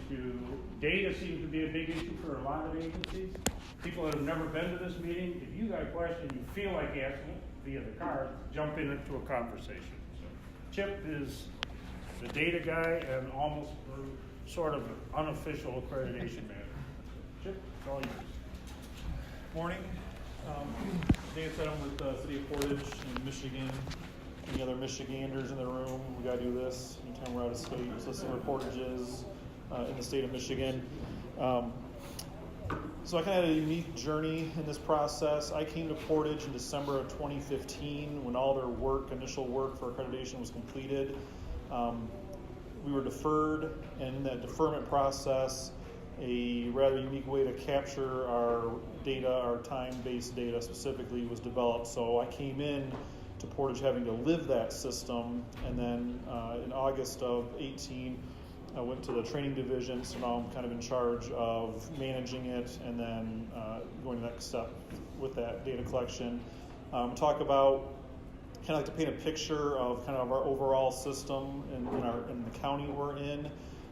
into, data seems to be a big issue for a lot of agencies. People that have never been to this meeting, if you got a question, you feel like asking via the card, jump into a conversation. So Chip is the data guy and almost sort of unofficial accreditation manager. Chip, it's all yours. Morning. Today I said I'm with the City of Portage in Michigan. Any other Michiganders in the room? We got to do this anytime we're out of state. So this is where Portage is in the state of Michigan. So I kind of had a unique journey in this process. I came to Portage in December of 2015 when all their initial work for accreditation was completed. We were deferred, and in that deferment process, a rather unique way to capture our data, our time-based data specifically, was developed. So I came in to Portage having to live that system, and then in August of 18, I went to the training division, so now I'm kind of in charge of managing it and then going to the next step with that data collection. Talk about, kind of like to paint a picture of kind of our overall system in the county we're in.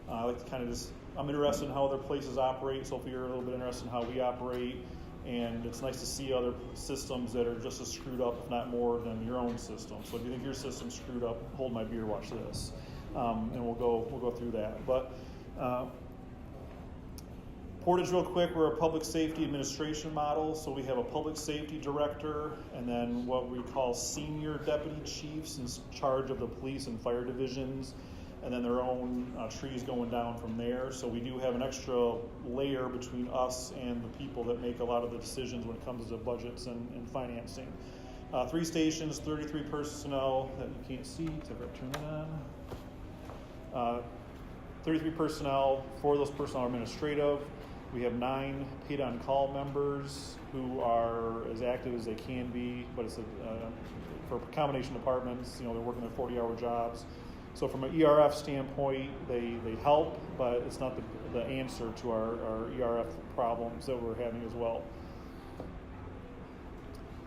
I like to kind of I'm interested in how other places operate, so if you're a little bit interested in how we operate, and it's nice to see other systems that are just as screwed up, if not more, than your own system. So if you think your system's screwed up, hold my beer, watch this. And we'll go through that. But Portage, real quick, we're a public safety administration model. So we have a public safety director, and then what we call senior deputy chiefs in charge of the police and fire divisions, and then their own trees going down from there. So we do have an extra layer between us and the people that make a lot of the decisions when it comes to budgets and financing. 3 stations, 33 personnel that you can't see, except for turn it on. 33 personnel, 4 of those personnel are administrative. We have 9 paid on call members who are as active as they can be, but it's for combination departments, they're working their 40-hour jobs. So from an ERF standpoint, they help, but it's not the answer to our ERF problems that we're having as well.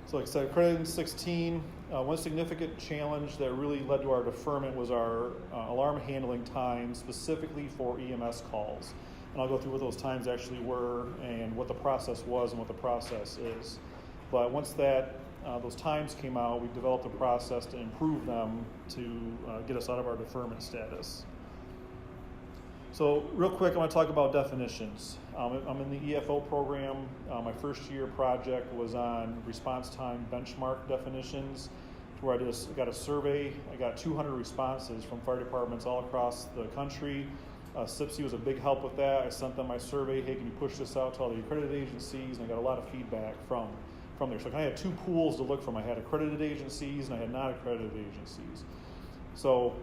So like I said, accredited in 16, one significant challenge that really led to our deferment was our alarm handling time, specifically for EMS calls. And I'll go through what those times actually were and what the process was and what the process is. But once those times came out, we developed a process to improve them to get us out of our deferment status. So real quick, I want to talk about definitions. I'm in the EFO program. My first year project was on response time benchmark definitions, to where I got a survey. I got 200 responses from fire departments all across the country. SIPC was a big help with that. I sent them my survey, hey, can you push this out to all the accredited agencies? And I got a lot of feedback from there. So I kind of had 2 pools to look from. I had accredited agencies and I had not accredited agencies. So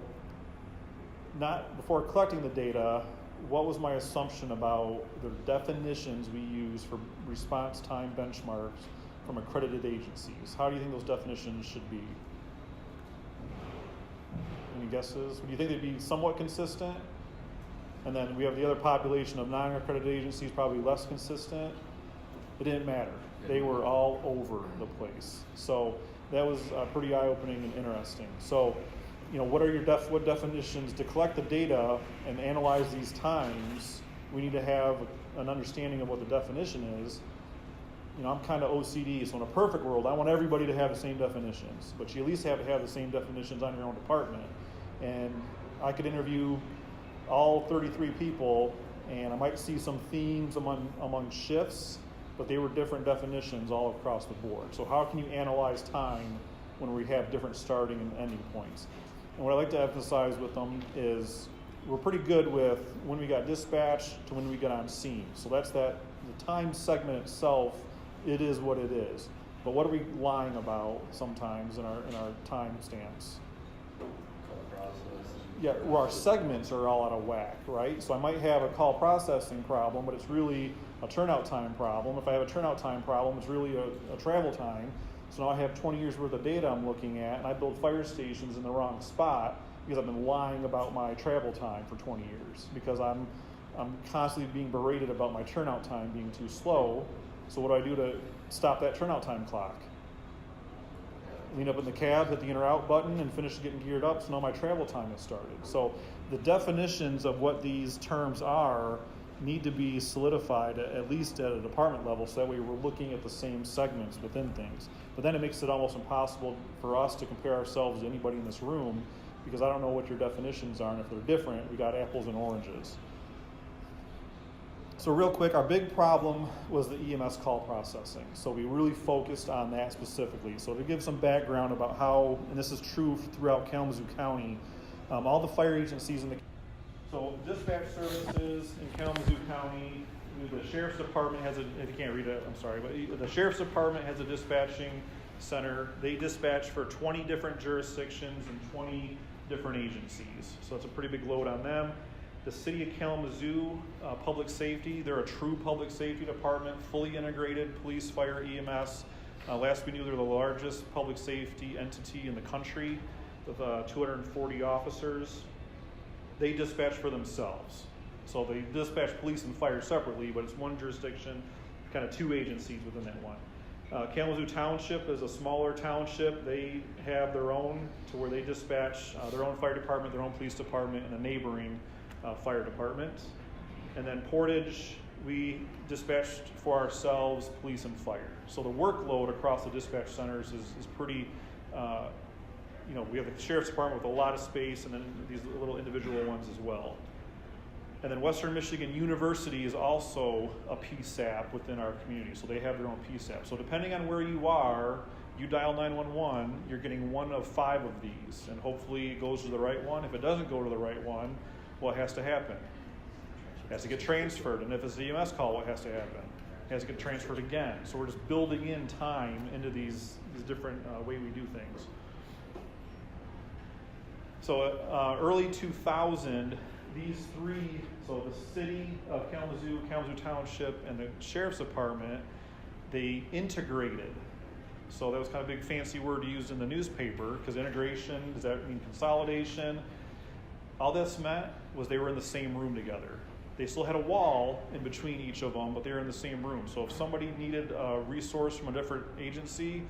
before collecting the data, what was my assumption about the definitions we use for response time benchmarks from accredited agencies? How do you think those definitions should be? Any guesses? Do you think they'd be somewhat consistent? And then we have the other population of non-accredited agencies, probably less consistent. It didn't matter. They were all over the place. So that was pretty eye-opening and interesting. So, what definitions to collect the data and analyze these times? We need to have an understanding of what the definition is. I'm kind of OCD, so in a perfect world, I want everybody to have the same definitions, but you at least have to have the same definitions on your own department. And I could interview all 33 people, and I might see some themes among shifts, but they were different definitions all across the board. So how can you analyze time when we have different starting and ending points? And what I like to emphasize with them is we're pretty good with when we got dispatched to when we got on scene. So that's the time segment itself, it is what it is. But what are we lying about sometimes in our time stamps? Yeah, well, our segments are all out of whack, right? So I might have a call processing problem, but it's really a turnout time problem. If I have a turnout time problem, it's really a travel time. So now I have 20 years worth of data I'm looking at, and I build fire stations in the wrong spot because I've been lying about my travel time for 20 years because I'm constantly being berated about my turnout time being too slow. So what do I do to stop that turnout time clock? Lean up in the cab, hit the in or out button, and finish getting geared up, so now my travel time has started. So the definitions of what these terms are need to be solidified at least at a department level, so that way we're looking at the same segments within things. But then it makes it almost impossible for us to compare ourselves to anybody in this room, because I don't know what your definitions are, and if they're different, we got apples and oranges. So real quick, our big problem was the EMS call processing. So we really focused on that specifically. So to give some background about how, and this is true throughout Kalamazoo County, all the fire agencies in the so dispatch services in Kalamazoo County, the Sheriff's Department has a, if you can't read it, I'm sorry, but the Sheriff's Department has a dispatching center. They dispatch for 20 different jurisdictions and 20 different agencies. So it's a pretty big load on them. The City of Kalamazoo, Public Safety, they're a true public safety department, fully integrated, police, fire, EMS. Last we knew, they're the largest public safety entity in the country with 240 officers. They dispatch for themselves. So they dispatch police and fire separately, but it's one jurisdiction, kind of two agencies within that one. Kalamazoo Township is a smaller township. They have their own, to where they dispatch their own fire department, their own police department, and a neighboring fire department. And then Portage, we dispatched for ourselves, police and fire. So the workload across the dispatch centers is pretty, we have the Sheriff's Department with a lot of space, and then these little individual ones as well. And then Western Michigan University is also a PSAP within our community, so they have their own PSAP. So depending on where you are, you dial 911, you're getting one of 5 of these, and hopefully it goes to the right one. If it doesn't go to the right one, what has to happen? It has to get transferred, and if it's the EMS call, what has to happen? It has to get transferred again. So we're just building in time into these different way we do things. So early 2000, these 3, so the City of Kalamazoo, Kalamazoo Township, and the Sheriff's Department, they integrated. So that was kind of a big fancy word used in the newspaper, because integration, does that mean consolidation? All this meant was they were in the same room together. They still had a wall in between each of them, but they were in the same room. So if somebody needed a resource from a different agency,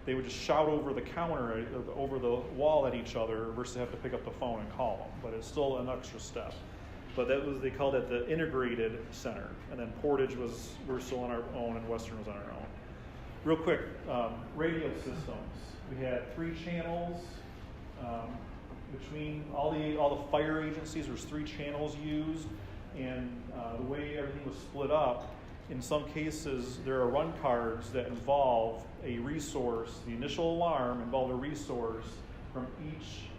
they would just shout over the counter, over the wall at each other, versus have to pick up the phone and call them. But it's still an extra step. But that was, they called it the integrated center. And then Portage we're still on our own, and Western was on our own. Real quick, radio systems. We had 3 channels. Between all the fire agencies, there's 3 channels used. And the way everything was split up, in some cases, there are run cards that involve a resource. The initial alarm involved a resource from each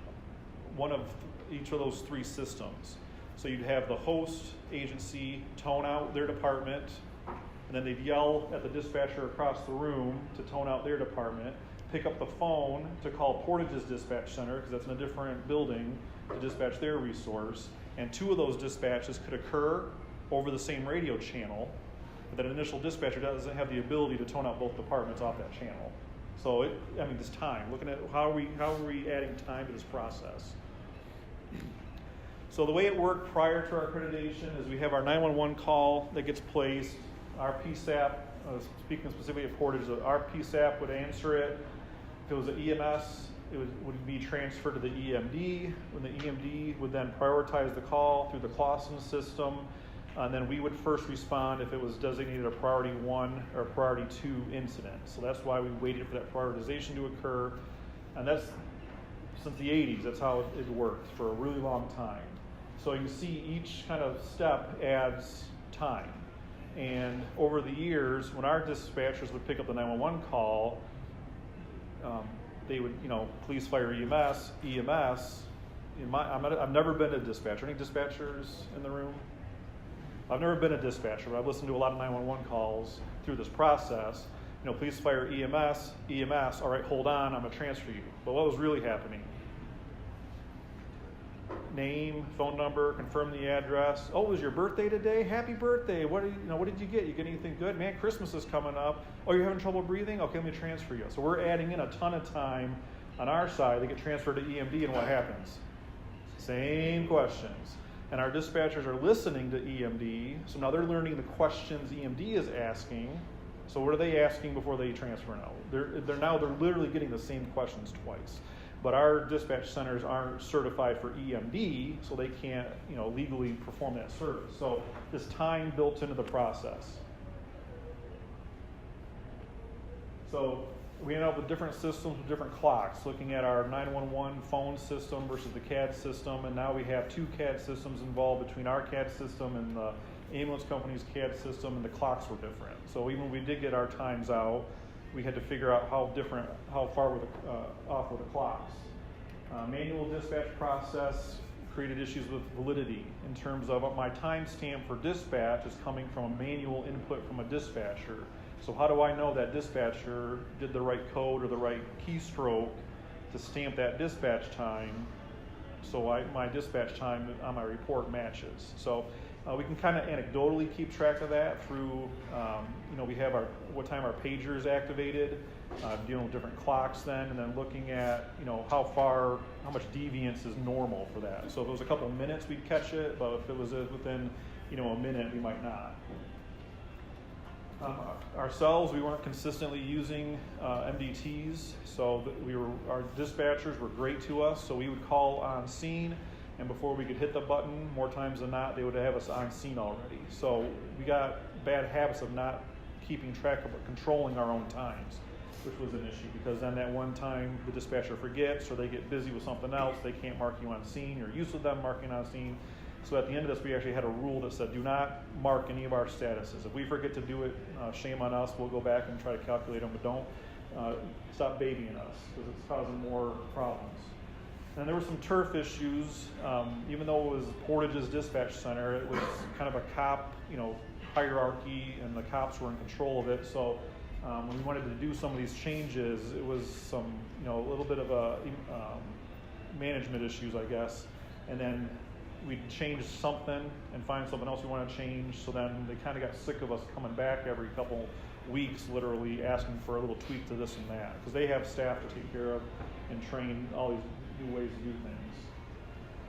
of those 3 systems. So you'd have the host agency tone out their department, and then they'd yell at the dispatcher across the room to tone out their department, pick up the phone to call Portage's dispatch center, because that's in a different building, to dispatch their resource. And 2 of those dispatches could occur over the same radio channel, but that initial dispatcher doesn't have the ability to tone out both departments off that channel. So this time, looking at how are we adding time to this process. So the way it worked prior to our accreditation is we have our 911 call that gets placed. Our PSAP, speaking specifically of Portage, our PSAP would answer it. If it was an EMS, it would be transferred to the EMD, when the EMD would then prioritize the call through the Clausen system, and then we would first respond if it was designated a priority 1 or a priority 2 incident. So that's why we waited for that prioritization to occur, and that's since the 80s, that's how it worked for a really long time. So you see each kind of step adds time. And over the years, when our dispatchers would pick up the 911 call, they would, police, fire, EMS. I've never been a dispatcher. Any dispatchers in the room? I've never been a dispatcher, but I've listened to a lot of 911 calls through this process. Police, fire, EMS, all right, hold on, I'm going to transfer you. But what was really happening? Name, phone number, confirm the address. Oh, it was your birthday today? Happy birthday. What did you get? You get anything good? Man, Christmas is coming up. Oh, you're having trouble breathing? Okay, let me transfer you. So we're adding in a ton of time on our side. They get transferred to EMD, and what happens? Same questions. And our dispatchers are listening to EMD, so now they're learning the questions EMD is asking. So what are they asking before they transfer now? They're literally getting the same questions twice. but our dispatch centers aren't certified for EMD, so they can't, legally perform that service. So there's time built into the process. So we end up with different systems with different clocks, looking at our 911 phone system versus the CAD system, and now we have 2 CAD systems involved between our CAD system and the ambulance company's CAD system, and the clocks were different. So even when we did get our times out, we had to figure out how far were off were the clocks. Manual dispatch process created issues with validity in terms of my timestamp for dispatch is coming from a manual input from a dispatcher. So how do I know that dispatcher did the right code or the right keystroke to stamp that dispatch time so my dispatch time on my report matches? So we can kind of anecdotally keep track of that through, we have what time our pager is activated, dealing with different clocks then, and then looking at, how much deviance is normal for that. So if it was a couple minutes, we'd catch it, but if it was within, a minute, we might not. Ourselves, we weren't consistently using MDTs, so our dispatchers were great to us, so we would call on scene, and before we could hit the button, more times than not, they would have us on scene already. So we got bad habits of not keeping track of controlling our own times, which was an issue, because then that one time the dispatcher forgets or they get busy with something else, they can't mark you on scene. You're used to them marking on scene. So at the end of this, we actually had a rule that said, do not mark any of our statuses. If we forget to do it, shame on us. We'll go back and try to calculate them, but don't stop babying us, because it's causing more problems. And there were some turf issues. Even though it was Portage's dispatch center, it was kind of a cop, hierarchy, and the cops were in control of it. So when we wanted to do some of these changes, it was some, a little bit of a management issues, I guess. And then we'd change something and find something else we want to change. So then they kind of got sick of us coming back every couple weeks, literally asking for a little tweak to this and that, because they have staff to take care of and train all these new ways to do things.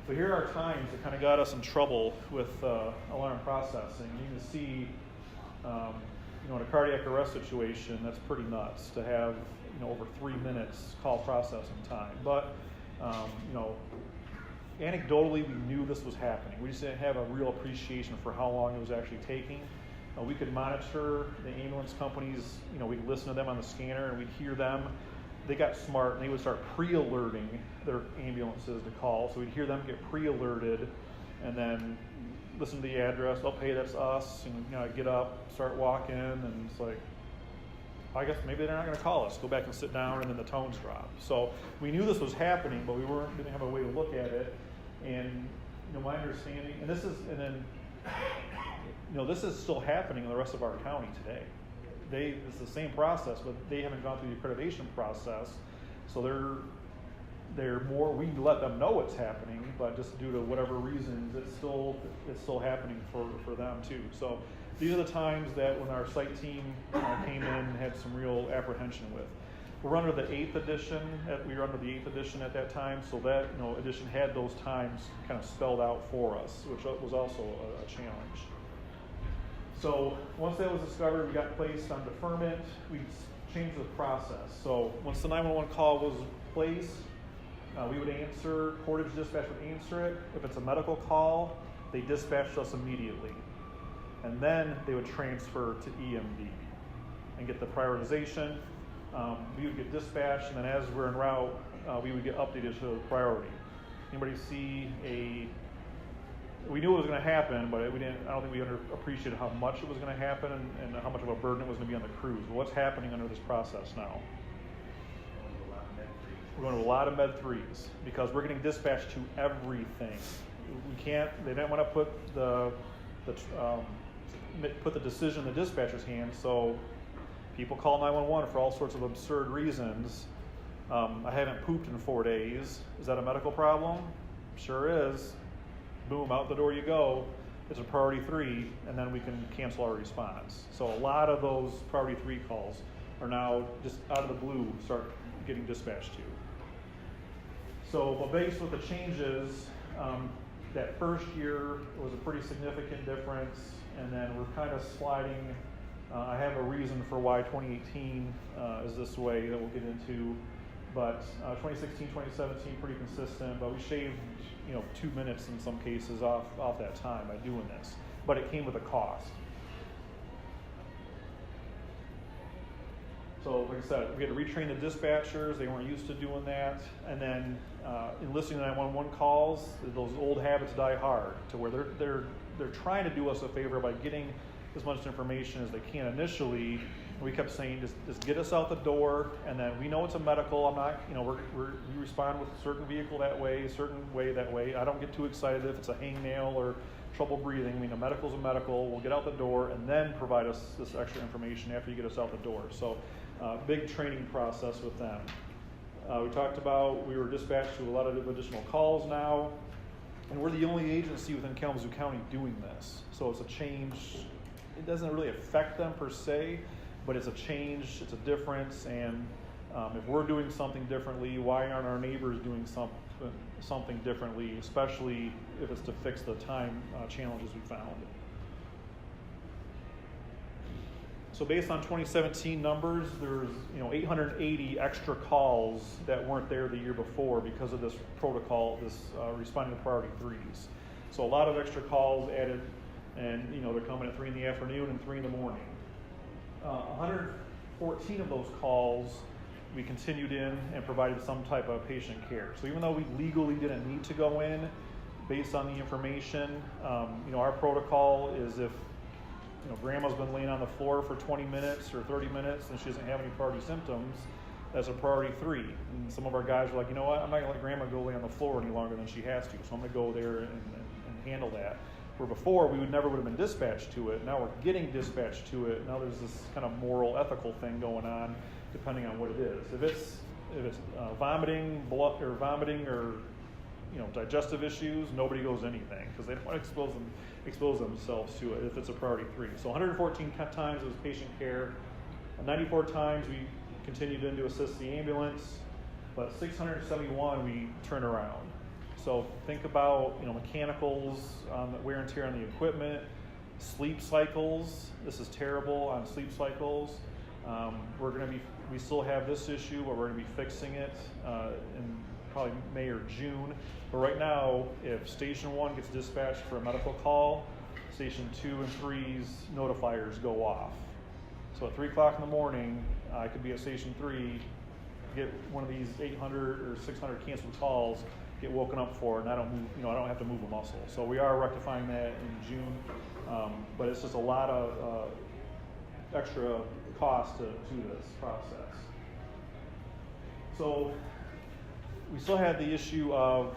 So here are times that kind of got us in trouble with alarm processing. You can see, in a cardiac arrest situation, that's pretty nuts to have, over 3 minutes call processing time. But, anecdotally, we knew this was happening. We just didn't have a real appreciation for how long it was actually taking. We could monitor the ambulance companies, we'd listen to them on the scanner and we'd hear them. They got smart and they would start pre-alerting their ambulances to call. So we'd hear them get pre-alerted and then listen to the address. Oh, hey, that's us. And get up, start walking, and it's like, I guess maybe they're not going to call us. Go back and sit down, and then the tones drop. So we knew this was happening, but we didn't have a way to look at it. And my understanding, this is still happening in the rest of our county today. It's the same process, but they haven't gone through the accreditation process, so they're more. We let them know it's happening, but just due to whatever reasons, it's still happening for them too. So these are the times that when our site team came in and had some real apprehension with. We're under the 8th edition. We were under the 8th edition at that time, so that edition had those times kind of spelled out for us, which was also a challenge. So once that was discovered, we got placed on deferment. We changed the process. So once the 911 call was placed, we would answer, Portage Dispatch would answer it. If it's a medical call, they dispatched us immediately. And then they would transfer to EMD and get the prioritization. We would get dispatched, and then as we're en route, we would get updated to priority. Anybody see we knew it was going to happen, but I don't think we appreciated how much it was going to happen and how much of a burden it was going to be on the crews. What's happening under this process now? We're going to a lot of Med 3s because we're getting dispatched to everything. They didn't want to put the decision in the dispatcher's hands, so people call 911 for all sorts of absurd reasons. I haven't pooped in 4 days. Is that a medical problem? Sure is. Boom, out the door you go. It's a priority 3, and then we can cancel our response. So a lot of those priority 3 calls are now just out of the blue start getting dispatched to. So, but based with the changes, that first year was a pretty significant difference, and then we're kind of sliding. I have a reason for why 2018 is this way that we'll get into, But 2016, 2017, pretty consistent, but we shaved 2 minutes in some cases off that time by doing this. But it came with a cost. So like I said, we had to retrain the dispatchers. They weren't used to doing that. And then in listening to 911 calls, those old habits die hard, to where they're trying to do us a favor by getting as much information as they can initially. We kept saying, just get us out the door, and then we know it's a medical. I'm not, we respond with a certain vehicle that way, a certain way that way. I don't get too excited if it's a hangnail or trouble breathing. I mean, a medical's a medical. We'll get out the door and then provide us this extra information after you get us out the door. So, big training process with them. We talked about we were dispatched to a lot of additional calls now, and we're the only agency within Kalamazoo County doing this. So it's a change. It doesn't really affect them per se, but it's a change, it's a difference, and if we're doing something differently, why aren't our neighbors doing something differently, especially if it's to fix the time challenges we found. So based on 2017 numbers, there's 880 extra calls that weren't there the year before because of this protocol, this responding to priority threes. So a lot of extra calls added, and they're coming at 3 in the afternoon and 3 in the morning. 114 of those calls we continued in and provided some type of patient care. So even though we legally didn't need to go in, based on the information, our protocol is if grandma's been laying on the floor for 20 minutes or 30 minutes and she doesn't have any priority symptoms, that's a priority 3. And some of our guys are like, you know what, I'm not going to let grandma go lay on the floor any longer than she has to, so I'm going to go there and handle that. Where before we never would have been dispatched to it. Now we're getting dispatched to it. Now there's this kind of moral, ethical thing going on, depending on what it is. If it's vomiting, blood, or vomiting, or digestive issues, nobody goes anything because they don't want to expose themselves to it. If it's a priority 3, so 114 times it was patient care. 94 times we continued in to assist the ambulance, but 671 we turned around. So think about mechanicals, wear and tear on the equipment, sleep cycles. This is terrible on sleep cycles. We still have this issue, but we're going to be fixing it in probably May or June. But right now, if Station 1 gets dispatched for a medical call, Station 2 and 3's notifiers go off. So at 3 o'clock in the morning, I could be at Station 3, get one of these 800 or 600 canceled calls, get woken up for, and I don't have to move a muscle. So we are rectifying that in June, but it's just a lot of extra cost to this process. So we still had the issue of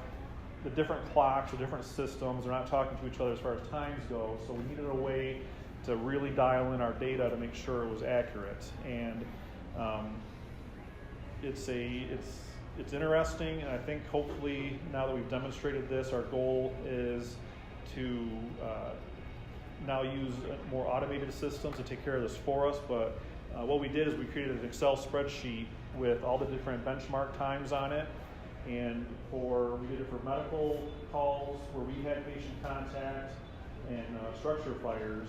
the different clocks, the different systems. They're not talking to each other as far as times go. So we needed a way to really dial in our data to make sure it was accurate. And it's interesting, and I think hopefully now that we've demonstrated this, our goal is to now use more automated systems to take care of this for us. But what we did is we created an Excel spreadsheet with all the different benchmark times on it. And we did it for medical calls where we had patient contact and structure fires.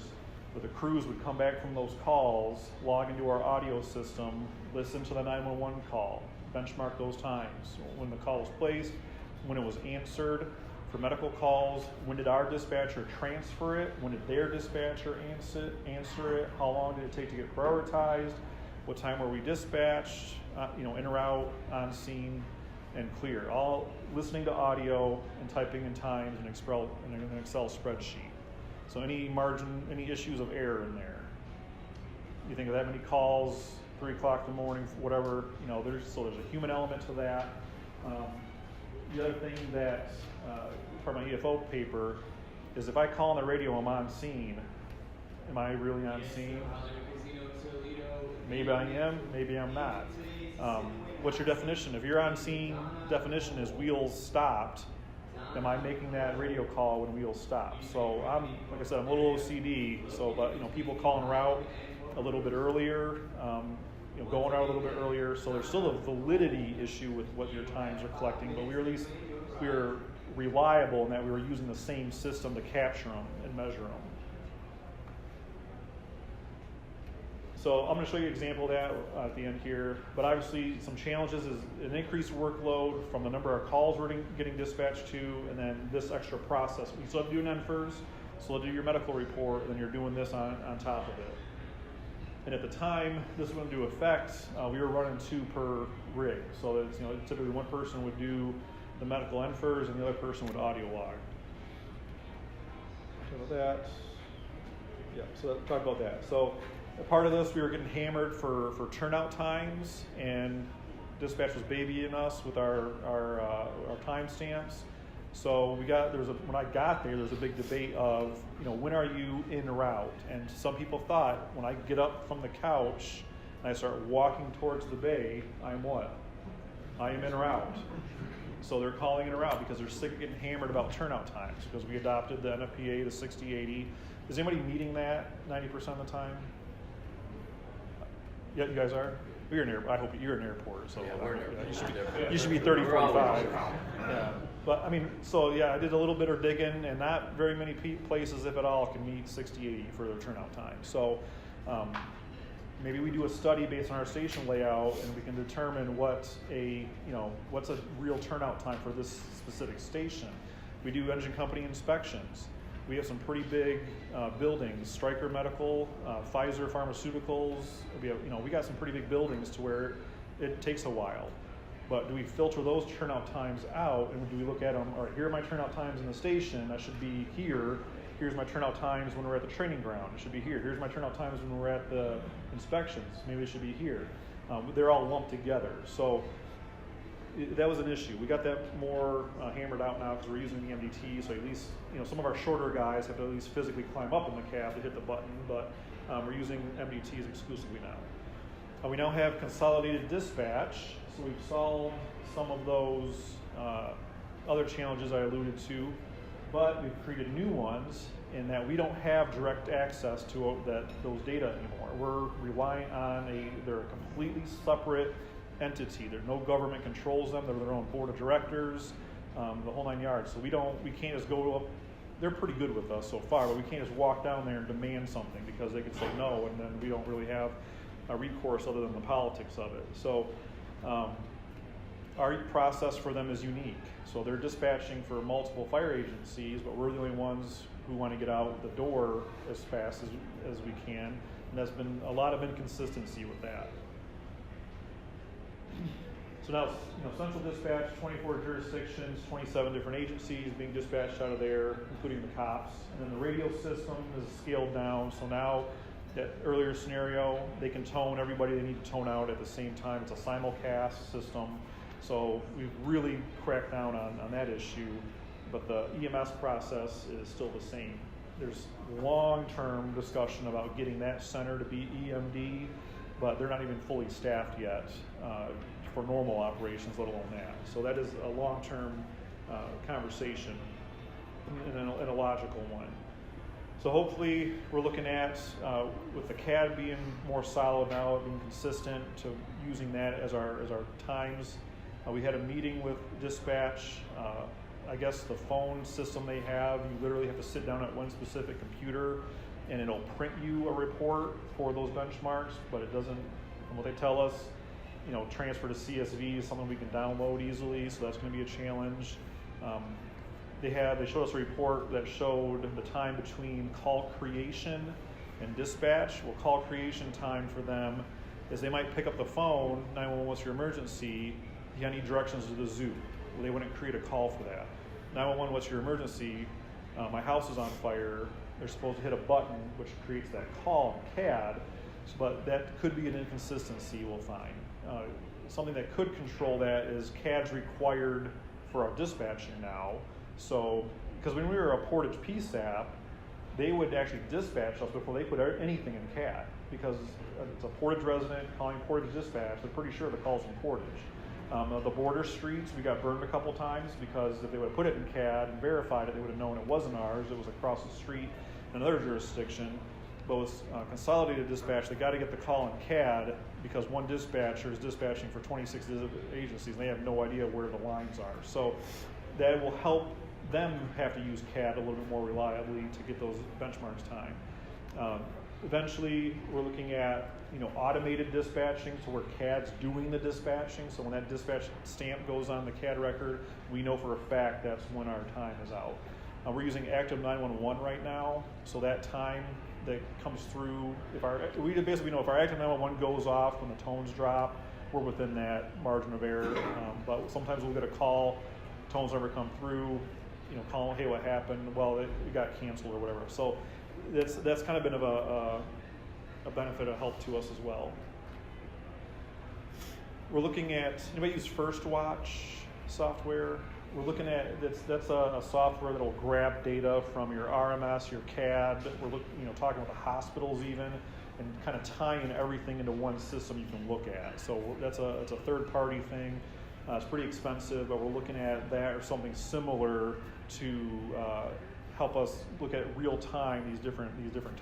But the crews would come back from those calls, log into our audio system, listen to the 911 call, benchmark those times. When the call was placed, when it was answered. For medical calls, when did our dispatcher transfer it? When did their dispatcher answer it? How long did it take to get prioritized? What time were we dispatched? In or out, on scene, and clear. All listening to audio and typing in times in an Excel spreadsheet. So any issues of error in there. You think of that many calls, 3 o'clock in the morning, whatever, there's a human element to that. The other thing that, part of my EFO paper, is if I call on the radio, I'm on scene. Am I really on scene? Maybe I am, maybe I'm not. What's your definition? If you're on scene, definition is wheels stopped. Am I making that radio call when wheels stop? So like I said, I'm a little OCD. So, but people call en route a little bit earlier, going out a little bit earlier. So there's still a validity issue with what your times are collecting, but we were reliable in that we were using the same system to capture them and measure them. So I'm going to show you an example of that at the end here. But obviously some challenges is an increased workload from the number of calls we're getting dispatched to, and then this extra process. You still have to do an NFIRS, so they'll do your medical report, and then you're doing this on top of it. And at the time this went into effect, we were running 2 per rig. So it's, typically one person would do the medical NFIRS and the other person would audio log. Talk about that. Yeah, so talk about that. So a part of this, we were getting hammered for turnout times, and dispatch was babying us with our time stamps. So when I got there was a big debate of, when are you en route? And some people thought when I get up from the couch and I start walking towards the bay, I'm what? I am en route. So they're calling it en route because they're sick of getting hammered about turnout times, because we adopted the NFPA, the 60/80. Is anybody meeting that 90% of the time? Yeah, you guys are? I hope you're in airport, so you should be 30, 45. Yeah. But I did a little bit of digging, and not very many places, if at all, can meet 60/80 for their turnout time. So maybe we do a study based on our station layout, and we can determine what's a real turnout time for this specific station. We do engine company inspections. We have some pretty big buildings: Stryker Medical, Pfizer Pharmaceuticals. We got some pretty big buildings to where it takes a while. But do we filter those turnout times out, and do we look at them? All right, here are my turnout times in the station. I should be here. Here's my turnout times when we're at the training ground. It should be here. Here's my turnout times when we're at the inspections. Maybe it should be here. They're all lumped together. So that was an issue. We got that more hammered out now because we're using the MDT. So at least some of our shorter guys have to at least physically climb up in the cab to hit the button. But we're using MDTs exclusively now. We now have consolidated dispatch. So we've solved some of those other challenges I alluded to, but we've created new ones in that we don't have direct access to those data anymore. We're relying on they're a completely separate entity. There's no government controls them. They're their own board of directors, the whole 9 yards. So we can't just go up. They're pretty good with us so far, but we can't just walk down there and demand something, because they could say no, and then we don't really have a recourse other than the politics of it. So our process for them is unique. So they're dispatching for multiple fire agencies, but we're the only ones who want to get out the door as fast as we can. And there's been a lot of inconsistency with that. So now, central dispatch, 24 jurisdictions, 27 different agencies being dispatched out of there, including the cops. And then the radio system is scaled down. So now, that earlier scenario, they can tone everybody they need to tone out at the same time. It's a simulcast system. So we've really cracked down on that issue. But the EMS process is still the same. There's long-term discussion about getting that center to be EMD, but they're not even fully staffed yet for normal operations, let alone that. So that is a long-term conversation and a logical one. So hopefully we're looking at, with the CAD being more solid now, being consistent, to using that as our times. We had a meeting with dispatch. I guess the phone system they have, you literally have to sit down at one specific computer and it'll print you a report for those benchmarks, but it doesn't, from what they tell us, transfer to CSV is something we can download easily, so that's going to be a challenge. They showed us a report that showed the time between call creation and dispatch. Well, call creation time for them is they might pick up the phone, 911, what's your emergency? Do you have any directions to the zoo? Well, they wouldn't create a call for that. 911, what's your emergency? My house is on fire. They're supposed to hit a button, which creates that call in CAD, but that could be an inconsistency we'll find. Something that could control that is CAD's required for our dispatching now. So, because when we were a Portage PSAP, they would actually dispatch us before they put anything in CAD, because it's a Portage resident calling Portage dispatch. They're pretty sure the call's from Portage. The border streets, we got burned a couple times, because if they would have put it in CAD and verified it, they would have known it wasn't ours. It was across the street in another jurisdiction. But with consolidated dispatch, they got to get the call in CAD, because one dispatcher is dispatching for 26 agencies, and they have no idea where the lines are. So that will help them have to use CAD a little bit more reliably to get those benchmarks time. Eventually, we're looking at automated dispatching, so where CAD's doing the dispatching. So when that dispatch stamp goes on the CAD record, we know for a fact that's when our time is out. We're using Active 911 right now, so that time that comes through, we basically know if our Active 911 goes off when the tones drop, we're within that margin of error. But sometimes we'll get a call, tones never come through, call, hey, what happened? Well, it got canceled or whatever. So that's kind of been of a benefit, a help to us as well. We're looking at, anybody use First Watch software? We're looking at, that's a software that'll grab data from your RMS, your CAD. We're talking with the hospitals even, and kind of tying everything into one system you can look at. So it's a third-party thing. It's pretty expensive, but we're looking at that or something similar to help us look at real time these different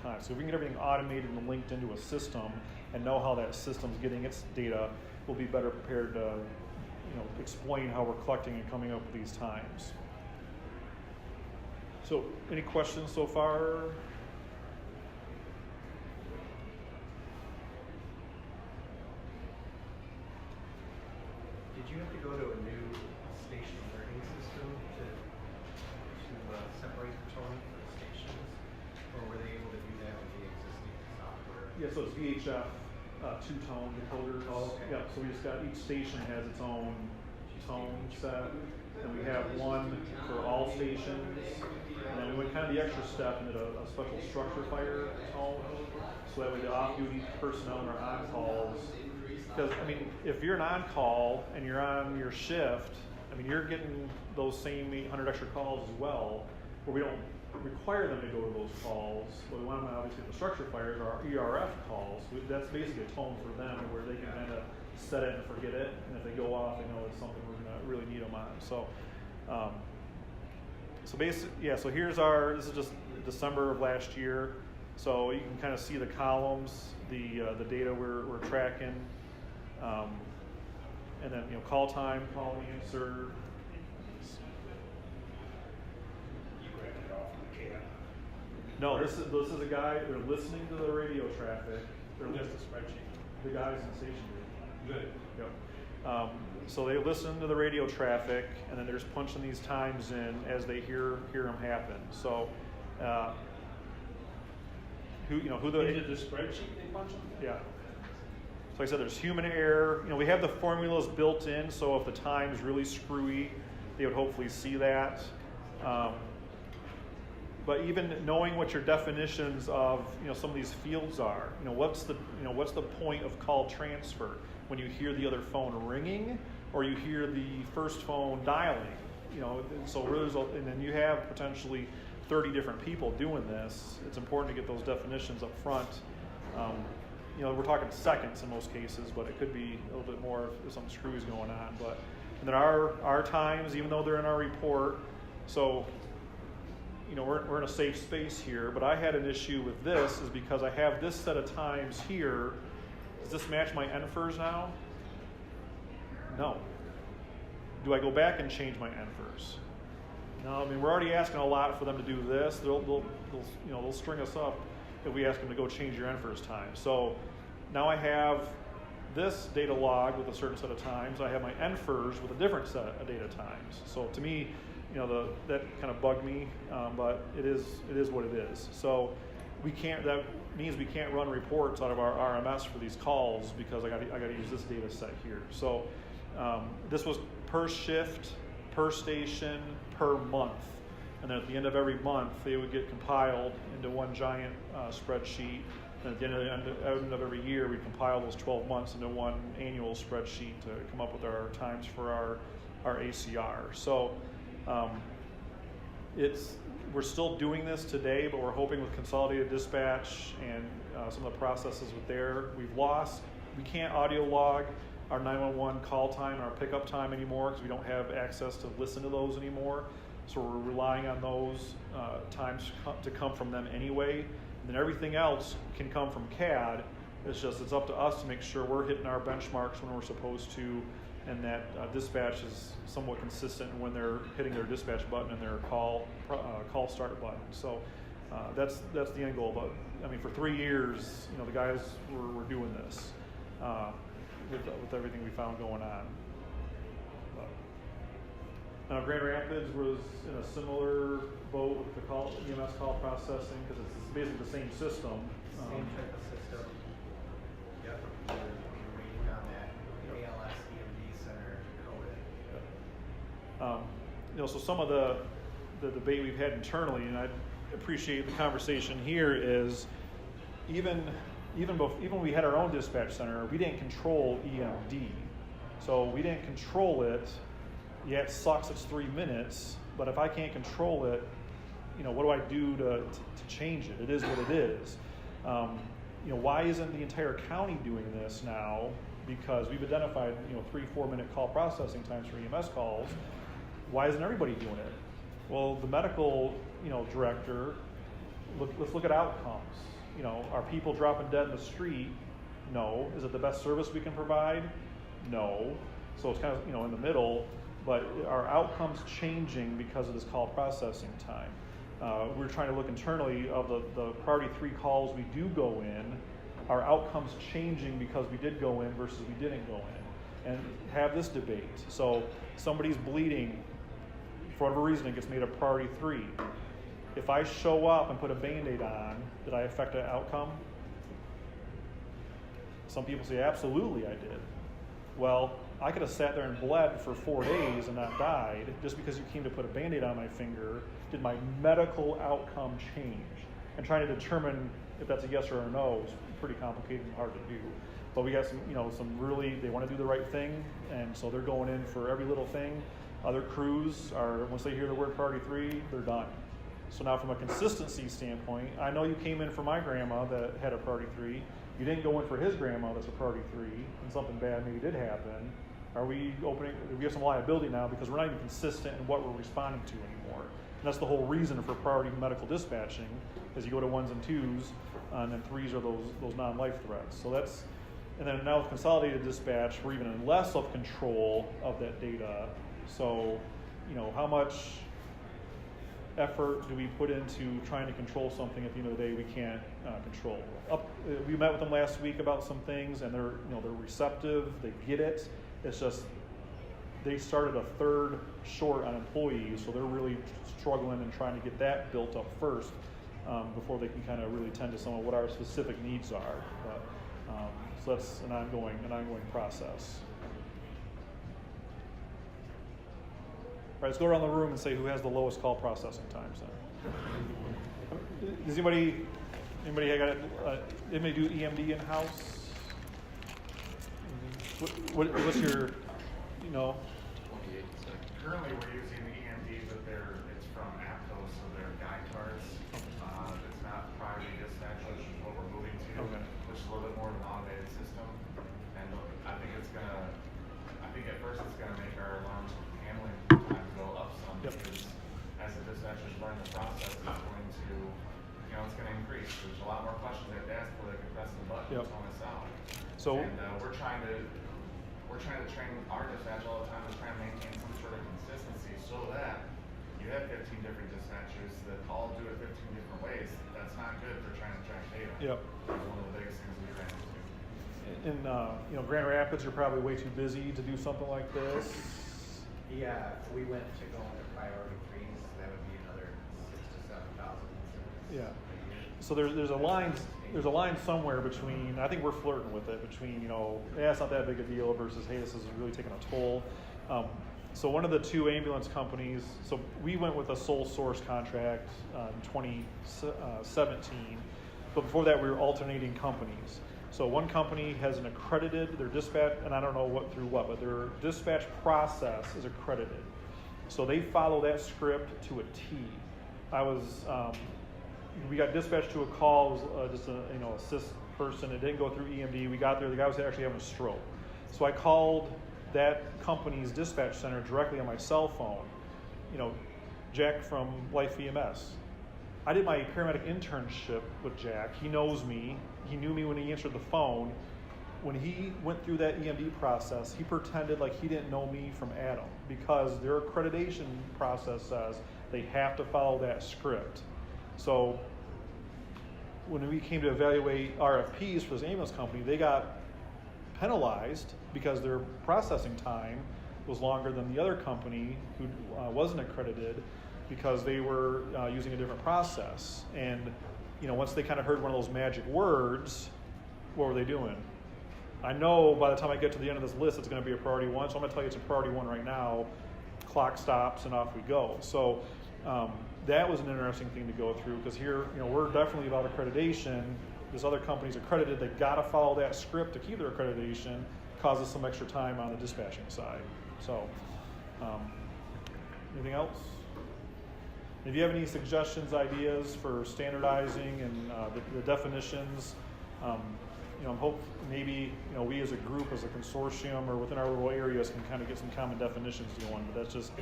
times. So if we can get everything automated and linked into a system and know how that system's getting its data, we'll be better prepared to explain how we're collecting and coming up with these times. So any questions so far? Did you have to go to a new station learning system to separate the tone for the stations, or were they able to do that with the existing software? Yeah, so it's VHF two-tone decoders. Oh, okay. Yeah, so we just got, each station has its own tone set, and we have one for all stations. And then we went kind of the extra step and did a special structure fire tone, so that way the off-duty personnel and our on-calls, because if you're an on-call and you're on your shift, you're getting those same 800 extra calls as well, where we don't require them to go to those calls, but we want them to obviously the structure fires are our ERF calls. That's basically a tone for them where they can kind of set it and forget it, and if they go off, they know it's something we're going to really need them on. So, so here's this is just December of last year. So you can kind of see the columns, the data we're tracking, and then call time, call answer. No, this is a guy. They're listening to the radio traffic. They're Just a spreadsheet. The guys in the station. Good. Yep. So they listen to the radio traffic, and then they're just punching these times in as they hear them happen. So, Into the spreadsheet they punch them? Yeah. So like I said, there's human error. We have the formulas built in, so if the time's really screwy, they would hopefully see that. But even knowing what your definitions of some of these fields are, what's the point of call transfer when you hear the other phone ringing or you hear the first phone dialing, and then you have potentially 30 different people doing this. It's important to get those definitions up front. We're talking seconds in most cases, but it could be a little bit more if something screwy is going on. And then our times, even though they're in our report, so we're in a safe space here, but I had an issue with this is because I have this set of times here. Does this match my NFIRS now? No. Do I go back and change my NFIRS? No, we're already asking a lot for them to do this. They'll string us up if we ask them to go change your NFIRS time. So now I have this data log with a certain set of times. I have my NFIRS with a different set of data times. So to me, that kind of bugged me, but it is what it is. So that means we can't run reports out of our RMS for these calls because I got to use this data set here. So this was per shift, per station, per month. And then at the end of every month, they would get compiled into one giant spreadsheet. And at the end of every year, we compile those 12 months into one annual spreadsheet to come up with our times for our ACR. So we're still doing this today, but we're hoping with consolidated dispatch and some of the processes with we can't audio log our 911 call time and our pickup time anymore because we don't have access to listen to those anymore. So we're relying on those times to come from them anyway. And then everything else can come from CAD. It's up to us to make sure we're hitting our benchmarks when we're supposed to, and that dispatch is somewhat consistent when they're hitting their dispatch button and their call start button. So That's the end goal. But I mean, for 3 years, you know, the guys were doing this with everything we found going on. But, now, Grand Rapids was in a similar boat with the EMS call processing because it's basically the same system. Same type of system. Yep. We're waiting on that ALS EMD center to code it. You know, so some of the debate we've had internally, and I appreciate the conversation here, is even when we had our own dispatch center, we didn't control EMD. So we didn't control it. Yeah, it sucks, it's 3 minutes, but if I can't control it, you know, what do I do to change it? It is what it is. You know, why isn't the entire county doing this now? Because we've identified, you know, 3-4 minute call processing times for EMS calls. Why isn't everybody doing it? Well, the medical, you know, director, let's look at outcomes. You know, are people dropping dead in the street? No. Is it the best service we can provide? No. So it's kind of, you know, in the middle. But are outcomes changing because of this call processing time? We're trying to look internally of the priority 3 calls we do go in. Are outcomes changing because we did go in versus we didn't go in? And have this debate. So somebody's bleeding, for whatever reason, it gets made a priority 3. If I show up and put a Band-Aid on, did I affect an outcome? Some people say, absolutely I did. Well, I could have sat there and bled for 4 days and not died just because you came to put a Band-Aid on my finger. Did my medical outcome change? And trying to determine if that's a yes or a no is pretty complicated and hard to do. But we got some, you know, some really, they want to do the right thing, and so they're going in for every little thing. Other crews are, once they hear the word priority 3, they're done. So now from a consistency standpoint, I know you came in for my grandma that had a priority 3. You didn't go in for his grandma that's a priority 3, and something bad maybe did happen. Are we opening, we have some liability now because we're not even consistent in what we're responding to anymore. And that's the whole reason for priority medical dispatching, is you go to 1s and 2s, and then 3s are those non-life threats. So that's, and then now with consolidated dispatch, we're even in less of control of that data. So, you know, how much effort do we put into trying to control something at the end of the day we can't control? We met with them last week about some things, and they're receptive, they get it. It's just they started a 3rd short on employees, so they're really struggling and trying to get that built up first before they can kind of really tend to some of what our specific needs are. But, so that's an ongoing process. All right, let's go around the room and say who has the lowest call processing times then. Does anybody do EMD in-house? What's your, you know? Currently we're using the EMD, but it's from Aptos, so they're guide cards. It's not priority dispatch, which is what we're moving to, which is a little bit more of an automated system. And I think at first it's gonna make our alarms handling time go up some, because as the dispatchers learn the process, it's going to, it's gonna increase. There's a lot more questions they have to ask before they can press the button and tone us out. So, and we're trying to train our dispatch all the time to try and maintain some sort of consistency so that you have 15 different dispatchers that all do it 15 different ways. That's not good for trying to track data. Yep. That's one of the biggest things we ran into. In Grand Rapids, you're probably way too busy to do something like this. Yeah, if we went to go into priority 3s, that would be another 6,000 to 7,000 incidents. Yeah. So there's a line somewhere between, I think we're flirting with it, between, it's not that big a deal versus, hey, this is really taking a toll. So one of the 2 ambulance companies, so we went with a sole source contract in 2017, but before that we were alternating companies. So one company has an accredited, their dispatch, and I don't know what through what, but their dispatch process is accredited. So they follow that script to a T. We got dispatched to a call, it was just a assist person. It didn't go through EMD. We got there, the guy was actually having a stroke. So I called that company's dispatch center directly on my cell phone. Jack from Life EMS. I did my paramedic internship with Jack. He knows me. He knew me when he answered the phone. When he went through that EMD process, he pretended like he didn't know me from Adam, because their accreditation process says they have to follow that script. So when we came to evaluate RFPs for this ambulance company, they got penalized because their processing time was longer than the other company who wasn't accredited because they were using a different process. And once they kind of heard one of those magic words, what were they doing? I know by the time I get to the end of this list, it's going to be a priority 1, so I'm going to tell you it's a priority 1 right now. Clock stops and off we go. So that was an interesting thing to go through because here, we're definitely about accreditation. This other company's accredited. They got to follow that script to keep their accreditation. Causes some extra time on the dispatching side. So, anything else? If you have any suggestions, ideas for standardizing and the definitions, I'm hoping maybe we as a group, as a consortium, or within our little areas can kind of get some common definitions going. But that's just,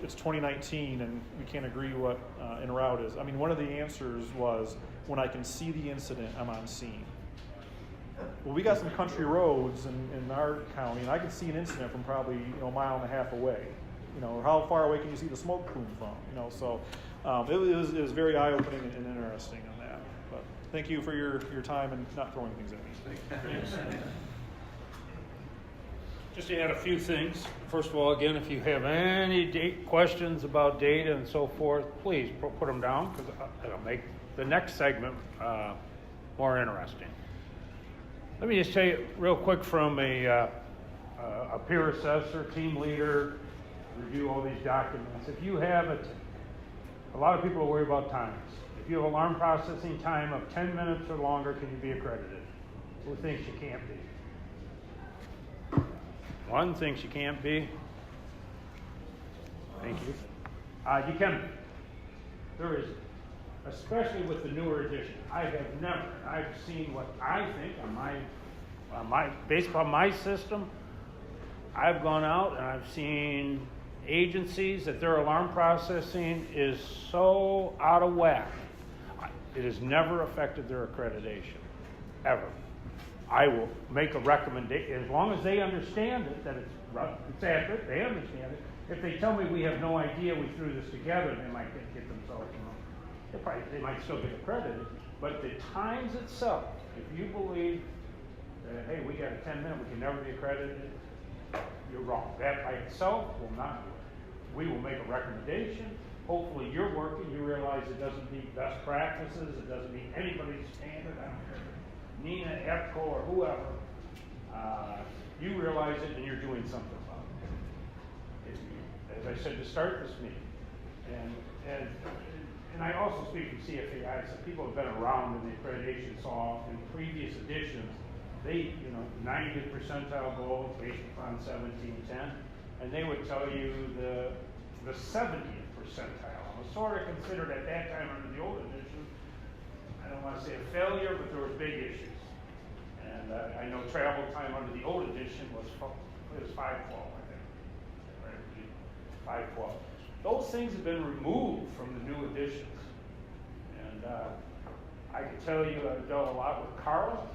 it's 2019 and we can't agree what en route is. I mean, one of the answers was when I can see the incident, I'm on scene. Well, we got some country roads in our county, and I can see an incident from probably a mile and a half away. How far away can you see the smoke plume from? So it was very eye-opening and interesting on that. But thank you for your time and not throwing things at me. Just to add a few things. First of all, again, if you have any questions about data and so forth, please put them down because it'll make the next segment more interesting. Let me just tell you real quick from a peer assessor, team leader, review all these documents. If you have a lot of people are worried about times. If you have alarm processing time of 10 minutes or longer, can you be accredited? Who thinks you can't be? One thinks you can't be. Thank you. You can. There is, especially with the newer edition. I've seen what I think on my based on my system. I've gone out and I've seen agencies that their alarm processing is so out of whack. It has never affected their accreditation, ever. I will make a recommendation, as long as they understand it, that it's accurate, they understand it. If they tell me we have no idea, we threw this together, they might get themselves, they might still get accredited. But the times itself, if you believe that, hey, we got a 10-minute, we can never be accredited, you're wrong. That by itself will not do it. We will make a recommendation. Hopefully you're working, you realize it doesn't meet best practices, it doesn't meet anybody's standard, I don't care. Nina, EPCO, or whoever, you realize it and you're doing something about it. As I said to start this meeting, and I also speak from CFAI, so people have been around in the accreditation saw in previous editions. They, 90th percentile goal based upon 1710, and they would tell you the 70th percentile. It was sort of considered at that time under the old edition, I don't want to say a failure, but there were big issues. And I know travel time under the old edition was 512, I think. Right? 512. Those things have been removed from the new editions. And I can tell you I've dealt a lot with Carl,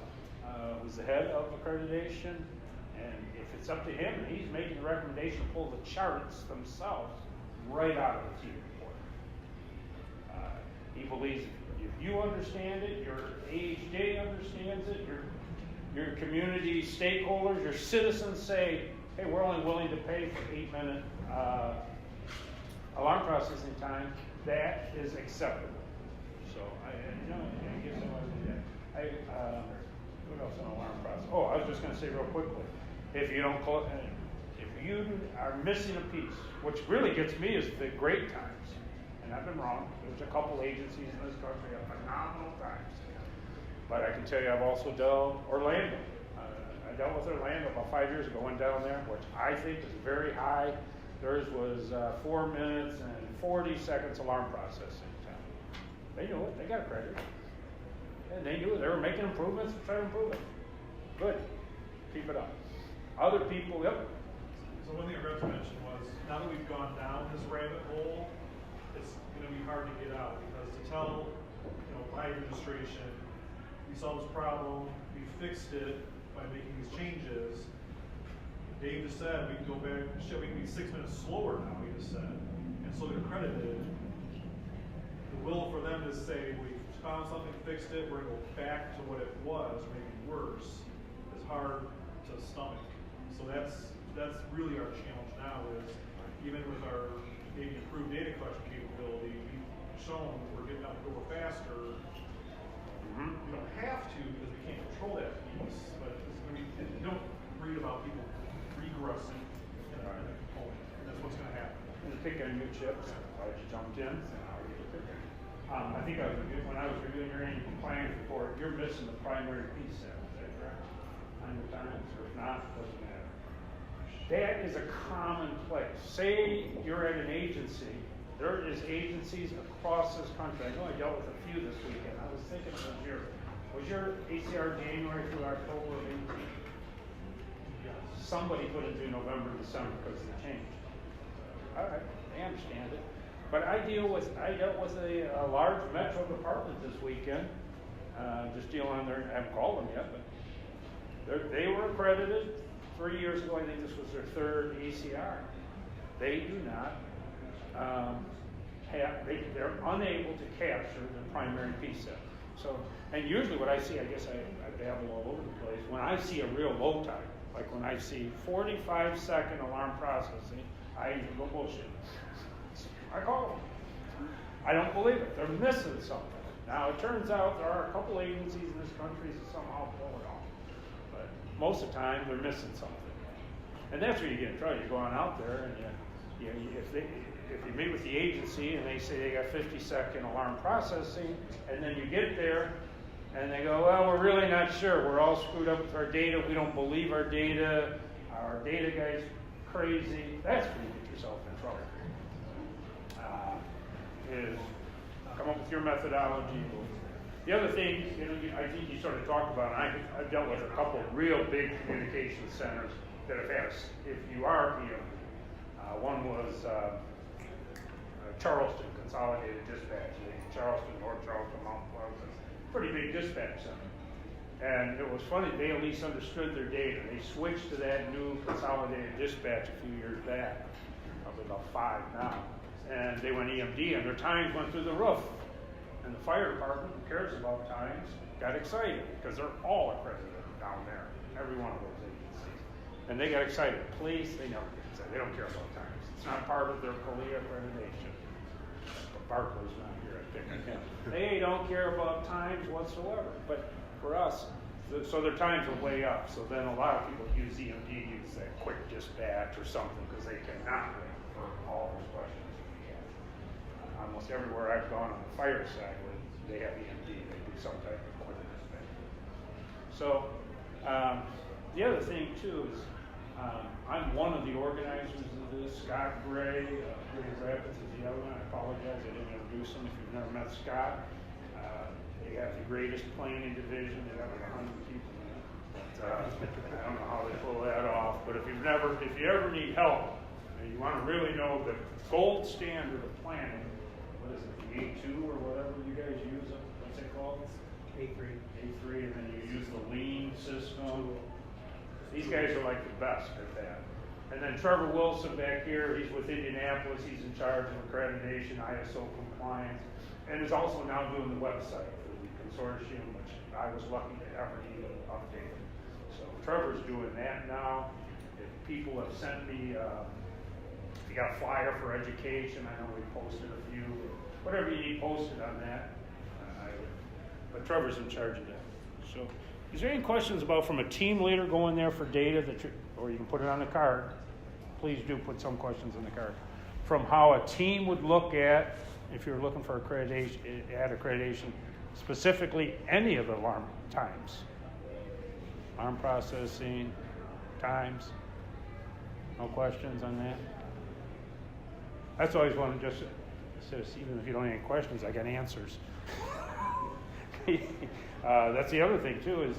who's the head of accreditation. And if it's up to him and he's making the recommendation to pull the charts themselves right out of the T report. He believes if you understand it, your AHJ understands it, your community stakeholders, your citizens say, hey, we're only willing to pay for 8-minute alarm processing time, that is acceptable. So, I guess I want to do that. What else on alarm process? Oh, I was just going to say real quickly, if you are missing a piece, which really gets me is the great times. And I've been wrong. There's a couple agencies in this country that have phenomenal times. But I can tell you I've also dealt Orlando. I dealt with Orlando about 5 years ago, went down there, which I think is very high. Theirs was 4 minutes and 40 seconds alarm processing time. They knew it. They got credit. And they knew it. They were making improvements to try to improve it. Good. Keep it up. Other people, yep. So one thing I forgot to mention was, now that we've gone down this rabbit hole, it's going to be hard to get out because to tell, my administration, we saw this problem, we fixed it by making these changes. Dave just said we can go back, we can be 6 minutes slower now, he just said, and still get accredited. The will for them to say we found something, fixed it, we're gonna go back to what it was, or maybe worse, is hard to stomach. So that's really our challenge now is, even with our maybe improved data collection capability, we've shown we're getting out the door faster. We don't have to because we can't control that piece, but you don't read about people regressing in a component, and that's what's gonna happen. I'm gonna pick on you, Chip. Glad you jumped in. I think when I was reviewing your annual compliance report, you're missing the primary piece set, is that correct? 100 times, or if not, doesn't matter. That is a commonplace. Say you're at an agency. There is agencies across this country. I know I dealt with a few this weekend. I was thinking was your ACR January through October of 18? Yes. Somebody put it through November, December because of the change. All right, I understand it. But I dealt with a large metro department this weekend, just dealing on their, I haven't called them yet, but they were accredited 3 years ago. I think this was their third ACR. They do not they're unable to capture the primary piece set. So, and usually what I see, I guess I babble all over the place, when I see a real low time, like when I see 45-second alarm processing, I usually go bullshit. I call them. I don't believe it. They're missing something. Now, it turns out there are a couple agencies in this country that somehow pull it off. But most of the time, they're missing something. And that's where you get in trouble. You're going out there, and if you meet with the agency and they say they got 50-second alarm processing, and then you get there, and they go, well, we're really not sure. We're all screwed up with our data. We don't believe our data. Our data guy's crazy. That's where you get yourself in trouble. Is come up with your methodology. The other thing, I think you sort of talked about, and I've dealt with a couple of real big communication centers that have asked if you are one was Charleston Consolidated Dispatch, Charleston, North Charleston, Mount Pleasant, pretty big dispatch center. And it was funny, they at least understood their data. They switched to that new Consolidated Dispatch a few years back, probably about 5 now. And they went EMD, and their times went through the roof. And the fire department, who cares about times, got excited because they're all accredited down there, every one of those agencies. And they got excited. Police, they never get excited. They don't care about times. It's not part of their CALIA accreditation. But Barclay's not here, I think. They don't care about times whatsoever. But for us, so their times are way up. So then a lot of people use EMD, use that quick dispatch or something because they cannot wait for all those questions. Almost everywhere I've gone on the fire side, where they have EMD, they do some type of quick dispatch. So the other thing too is I'm one of the organizers of this. Scott Gray, Grand Rapids is the other one. I apologize, I didn't introduce him. If you've never met Scott, they have the greatest planning division. They have like 100 people in it. But, I don't know how they pull that off. But if you ever need help, and you want to really know the gold standard of planning. What is it, the A2 or whatever you guys use? What's it called? A3. A3, and then you use the lean system. These guys are like the best at that. And then Trevor Wilson back here, he's with Indianapolis. He's in charge of accreditation, ISO compliance, and is also now doing the website for the consortium, which I was lucky to ever even update. So Trevor's doing that now. If people have sent me, if you got a flyer for education, I know we posted a few. Whatever you need posted on that, but Trevor's in charge of that. So, is there any questions about from a team leader going there for data or you can put it on the card? Please do put some questions on the card. From how a team would look at, if you're looking for accreditation, specifically any of the alarm times, alarm processing, times. No questions on that? That's always one just says, even if you don't have any questions, I got answers. That's the other thing too is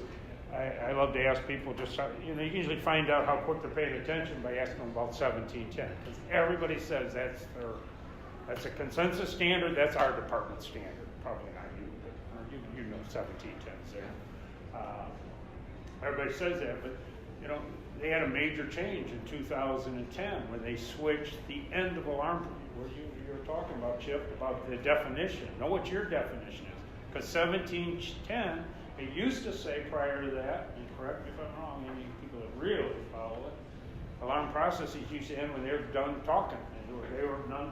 I love to ask people just you usually find out how quick they're paying attention by asking them about 1710 because everybody says that's a consensus standard. That's our department standard. Probably not you, but you know 1710's there. Everybody says that, but they had a major change in 2010 when they switched the end of alarm. Where you were talking about, Chip, about the definition. Know what your definition is. Because 1710, it used to say prior to that, and correct me if I'm wrong, any people that really follow it, alarm processes used to end when they're done talking, and they were done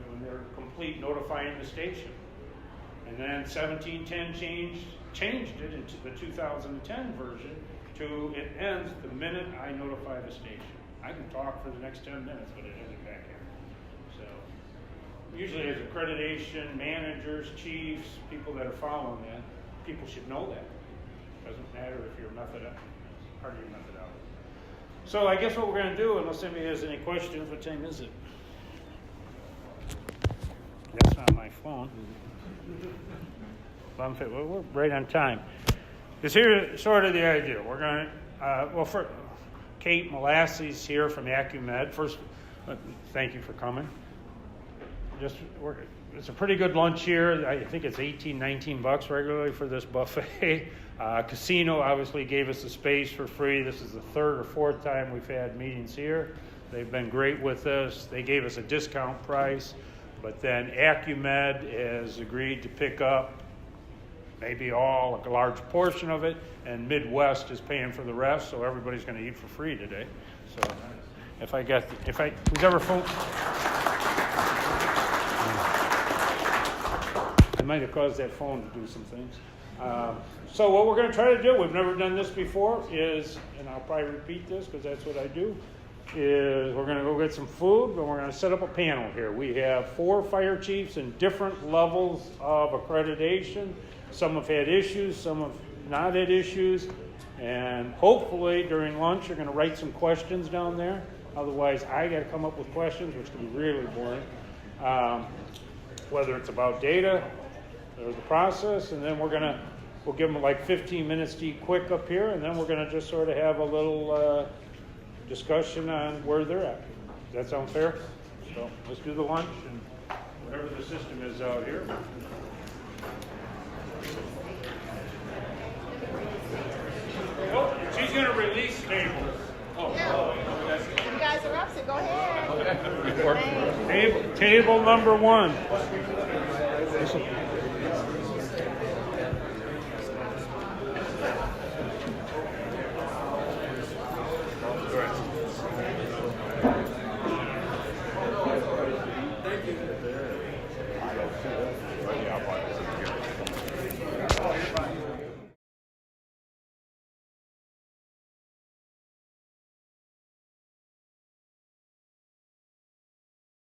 when they're complete notifying the station. And then 1710 changed it into the 2010 version to it ends the minute I notify the station. I can talk for the next 10 minutes, but it isn't back here. So usually as accreditation, managers, chiefs, people that are following that, people should know that. Doesn't matter if you're part of your methodology. So I guess what we're going to do, unless anybody has any questions, what time is it? That's not my phone. Well, we're right on time. Because here's sort of the idea. We're going to, for Kate Molasses here from AccuMed. First, thank you for coming. It's a pretty good lunch here. I think it's $18-19 regularly for this buffet. Casino obviously gave us the space for free. This is the third or fourth time we've had meetings here. They've been great with us. They gave us a discount price, but then AccuMed has agreed to pick up maybe a large portion of it, and Midwest is paying for the rest, so everybody's going to eat for free today. So who's ever phone? I might have caused that phone to do some things. So what we're going to try to do, we've never done this before, is, and I'll probably repeat this because that's what I do, is we're going to go get some food, and we're going to set up a panel here. We have 4 fire chiefs in different levels of accreditation. Some have had issues, some have not had issues, and hopefully during lunch you're going to write some questions down there. Otherwise, I got to come up with questions, which can be really boring, whether it's about data or the process, and then we'll give them like 15 minutes to eat quick up here, and then we're going to just sort of have a little discussion on where they're at. Does that sound fair? So let's do the lunch and whatever the system is out here. Oh, she's going to release tables. You guys are up, so go ahead. Table number 1.